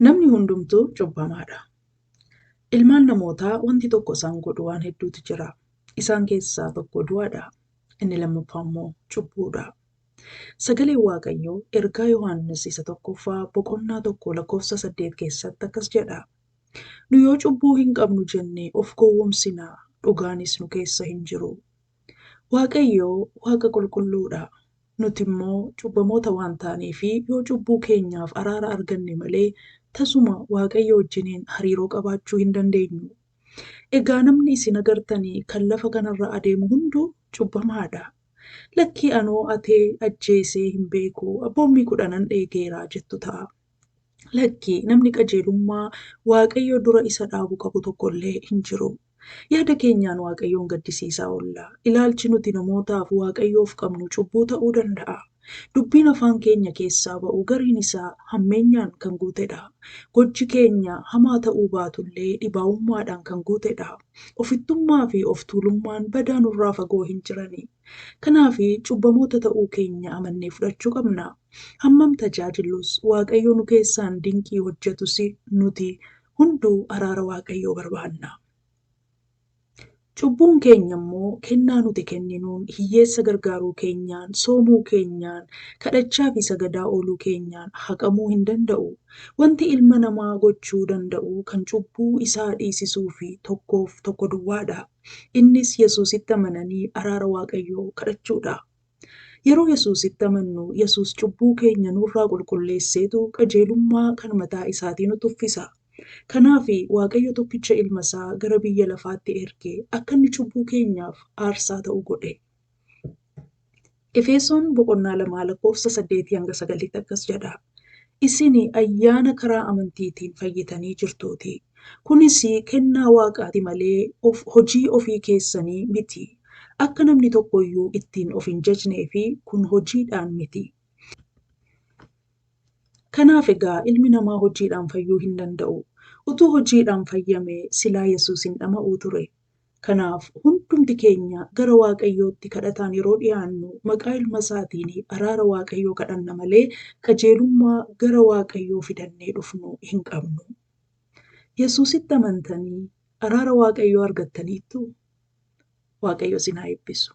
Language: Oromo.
Namni hundumtuu cubbamaadha. Ilmaan namootaa wanti tokko isaan godhu waan hedduutu jira. Isaan keessaa tokko du'aadha. Inni lammaffaa immoo cubbuudha. Sagaleen Waaqayyoo ergaa Yohaannis isa tokkoffaa boqonnaa 1:8 keessatti akkas jedha. Nu yoo cubbuu hin qabnu jennee of gowwoomsina, dhugaanis nu keessa hin jiru. Waaqayyoo Waaqa qulqulluudha. Nuti immoo cubbamoota waan taaneef yoo cubbuu keenyaaf araara arganne malee tasuma Waaqayyo wajjiniin hariiroo qabaachuu hin dandeenyu. Egaa namni isin agartanii kan lafa kanarra adeemu hunduu cubbamaadha. Lakkii anoo atee ajjeesee hin beeku, abboommii 10 dheegeeraa jettu ta'a. Lakkii namni qajeelummaa Waaqayyo dura isa dhaabu qabu tokkollee hin jiru. Yaada keenyaan Waaqayyoon gaddisiisaa oolla. Ilaalchi nuti namootaaf Waaqayyoof qabnu cubbuu ta'uu danda'a. Dubbiin afaan keenya keessaa ba'u gariin isaa hammeenyaan kan guutedha. Gochi keenya hamaa ta'uu baatullee dhibaa'ummaadhaan kan guutedha. Ofittummaa fi of tuulummaan badaa nurraa fagoo hin jirani. Kanaaf cubbamoota ta'uu keenya amannee fudhachuu qabna. Hammam tajaajillus Waaqayyo nu keessaan dinqii hojjetus nuti hunduu araara Waaqayyoo barbaanna. Cubbuun keenya immoo kennaa nuti kenninuun hiyyeessa gargaaruu keenyaan, soomuu keenyaan, kadhachaa fi sagadaa ooluu keenyaan haqamuu hin danda'u. Wanti ilma namaa gochuu danda'u kan cubbuu isaa dhiisisuu fi tokkoof tokko duwwaadha. Innis Yesuusitti amananii araara Waaqayyoo kadhachuudha. Yeroo Yesuusitti amannu, Yesuus cubbuu keenya nurraa qulqulleesseetu qajeelummaa kan mataa isaatii nu tuffisa. Kanaaf Waaqayyo tokkicha ilma isaa gara biyya lafaatti ergee akka inni cubbuu keenyaaf aarsaa ta'u godhe. Efesoon boqonnaa 2:8-9 akkas jedha. Isin ayyaana karaa amantiitiin fayyitanii jirtuuti. Kunis kennaa Waaqaati malee hojii ofii keessanii miti. Akka namni tokkoyyuu ittiin of hin jajnee fi kun hojiidhaan miti. Kanaaf egaa ilmi namaa hojiidhaan fayyuu hin danda'u. Utuu hojiidhaan fayyamee silaa Yesuus hin dhama'uu ture. Kanaaf hundumti keenya gara Waaqayyootti kadhataan yeroo dhiyaannu maqaa ilma isaatiin araara Waaqayyoo kadhanna malee qajeelummaa gara Waaqayyoo fidannee dhufnu hin qabnu. Yesuusitti amantanii araara Waaqayyoo argattaniittu? Waaqayyo isin haa eebbisu.